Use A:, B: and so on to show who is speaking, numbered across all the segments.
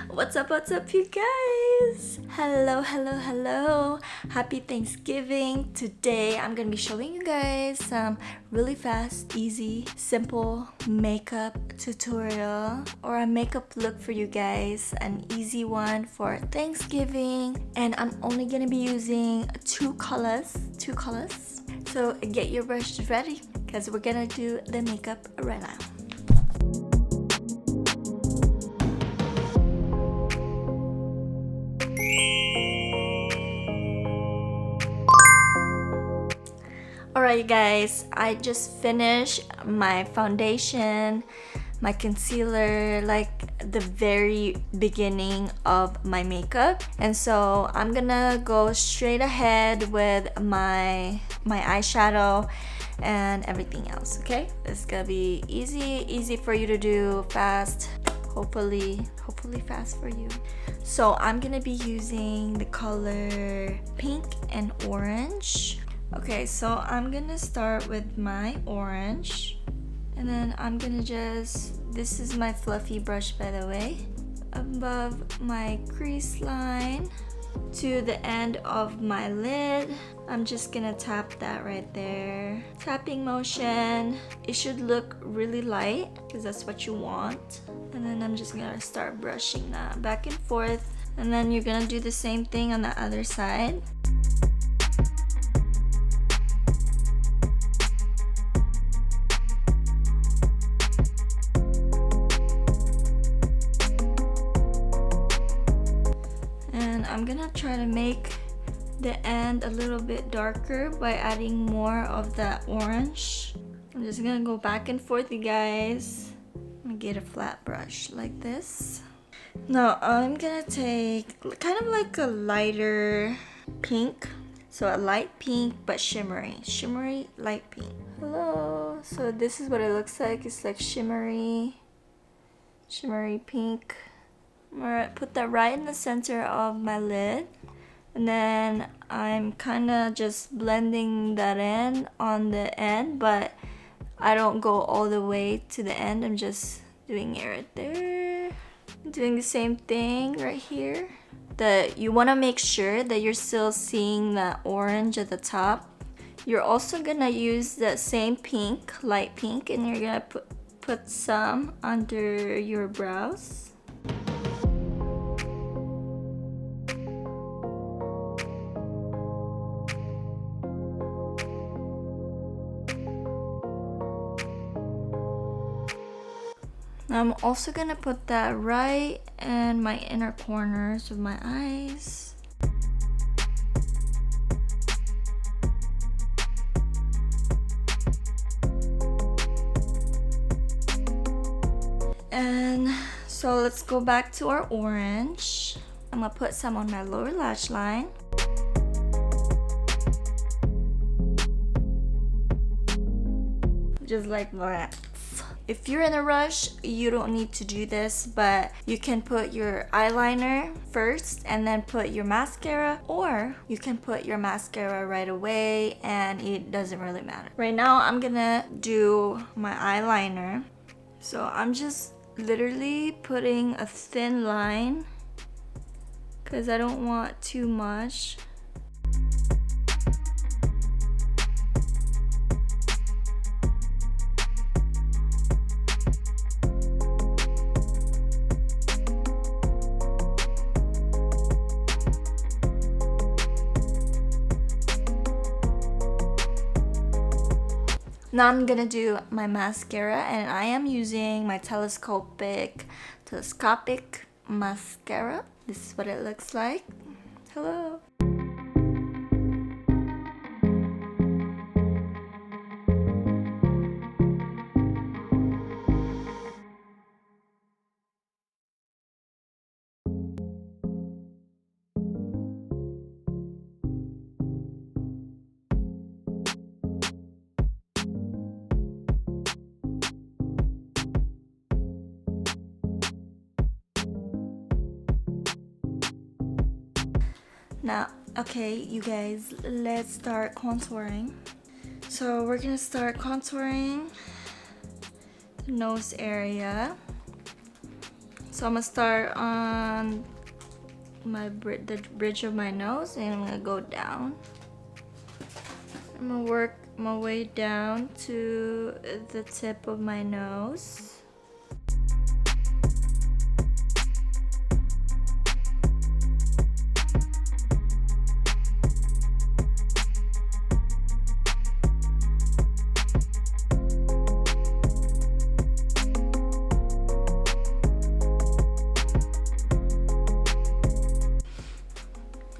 A: What's up, you guys? Hello. Happy Thanksgiving. Today, I'm gonna be showing you guys some really fast, easy, simple makeup tutorial or a makeup look for you guys. An easy one for Thanksgiving. And I'm only gonna be using two colors. So get your brushes ready because we're gonna do the makeup right now. Alright guys, I just finished my foundation, my concealer, like the very beginning of my makeup. And so I'm gonna go straight ahead with my eyeshadow and everything else, okay? It's gonna be easy for you to do, fast, hopefully fast for you. So I'm gonna be using the color pink and orange. Okay, so I'm gonna start with my orange, and then I'm gonna this is my fluffy brush by the way, above my crease line to the end of my lid. I'm just gonna tap that right there. Tapping motion. It should look really light because that's what you want. And then I'm just gonna start brushing that back and forth. And then you're gonna do the same thing on the other side. I'm gonna try to make the end a little bit darker by adding more of that orange. I'm just gonna go back and forth, you guys. I'm gonna get a flat brush like this. Now I'm gonna take kind of like a lighter pink. So a light pink but shimmery light pink. Hello. So this is what it looks like. It's like shimmery pink. Alright, put that right in the center of my lid, and then I'm kind of just blending that in on the end, but I don't go all the way to the end. I'm just doing it right there. Doing the same thing right here. You want to make sure that you're still seeing that orange at the top. You're also gonna use that same pink, light pink, and you're gonna put some under your brows. I'm also gonna put that right in my inner corners of my eyes. And so let's go back to our orange. I'm gonna put some on my lower lash line. Just like that. If you're in a rush, you don't need to do this, but you can put your eyeliner first and then put your mascara, or you can put your mascara right away and it doesn't really matter. Right now, I'm gonna do my eyeliner. So I'm just literally putting a thin line because I don't want too much. Now I'm gonna do my mascara, and I am using my telescopic mascara. This is what it looks like. Hello. Now, okay, you guys, let's start contouring. So we're gonna start contouring the nose area. So I'm gonna start on the bridge of my nose, and I'm gonna go down. I'm gonna work my way down to the tip of my nose.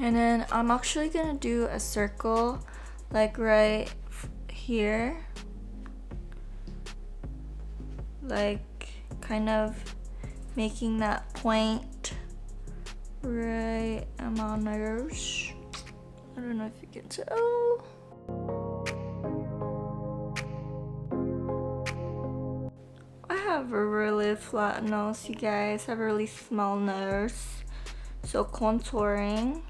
A: And then I'm actually gonna do a circle like right here, like kind of making that point right on my nose. I don't know if you can tell. I have a really flat nose, you guys. I have a really small nose, so contouring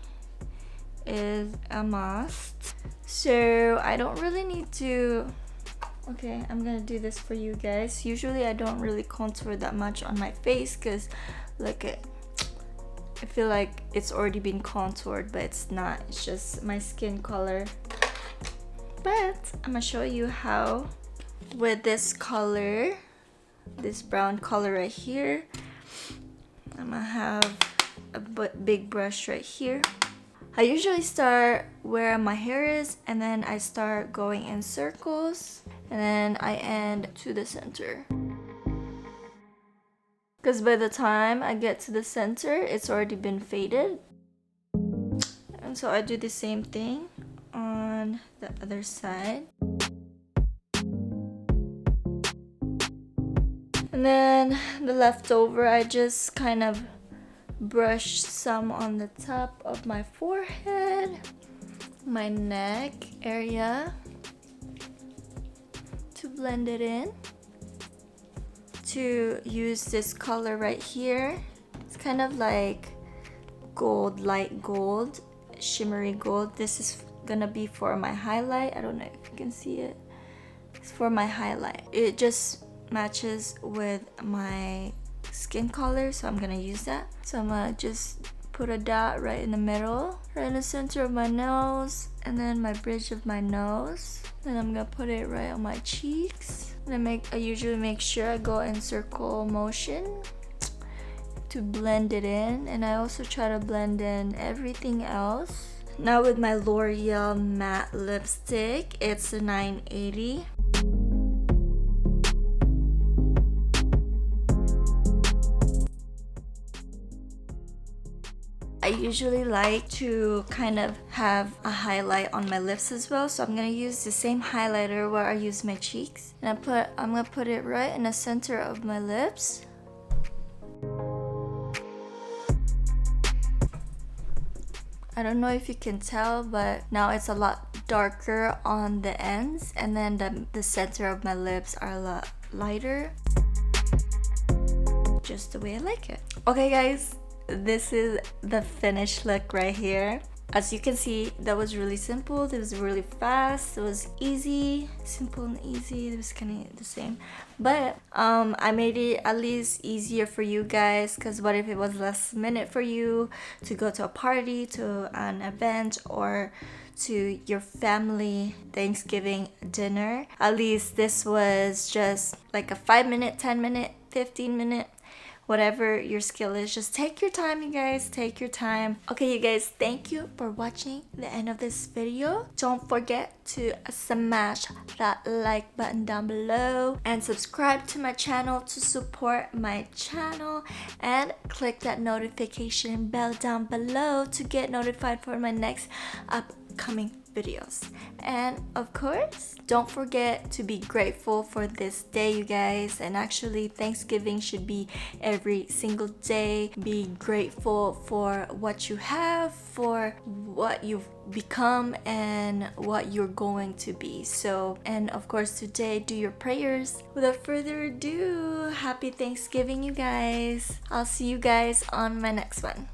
A: is a must. So I don't really need to. Okay, I'm gonna do this for you guys. Usually I don't really contour that much on my face because look at, I feel like it's already been contoured, but it's not. It's just my skin color. But I'm gonna show you how with this color, this brown color right here. I'm gonna have a big brush right here. I usually start where my hair is, and then I start going in circles, and then I end to the center. Because by the time I get to the center, it's already been faded. And so I do the same thing on the other side. And then the leftover, I just kind of brush some on the top of my forehead, my neck area to blend it in. To use this color right here, it's kind of like gold, light gold, shimmery gold. This is gonna be for my highlight. I don't know if you can see it. It's for my highlight. It just matches with my skin color, so I'm gonna use that. So I'm gonna just put a dot right in the middle, right in the center of my nose, and then my bridge of my nose. Then I'm gonna put it right on my cheeks. And I usually make sure I go in circle motion to blend it in, and I also try to blend in everything else. Now with my L'Oreal matte lipstick, it's a 980. I usually like to kind of have a highlight on my lips as well, so I'm gonna use the same highlighter where I use my cheeks, and I'm gonna put it right in the center of my lips. I don't know if you can tell, but now it's a lot darker on the ends, and then the center of my lips are a lot lighter. Just the way I like it. Okay guys, this is the finished look right here. As you can see, that was really simple. It was really fast. It was easy, simple and easy. It was kind of the same, but I made it at least easier for you guys, because what if it was last minute for you to go to a party, to an event, or to your family Thanksgiving dinner? At least this was just like a 5-minute, 10-minute, 15-minute, whatever your skill is. Just take your time, you guys. Take your time. Okay, you guys, thank you for watching the end of this video. Don't forget to smash that like button down below and subscribe to my channel to support my channel, and click that notification bell down below to get notified for my next upcoming videos. And of course, don't forget to be grateful for this day, you guys. And actually, Thanksgiving should be every single day. Be grateful for what you have, for what you've become, and what you're going to be. So, and of course, today do your prayers. Without further ado, happy Thanksgiving, you guys. I'll see you guys on my next one.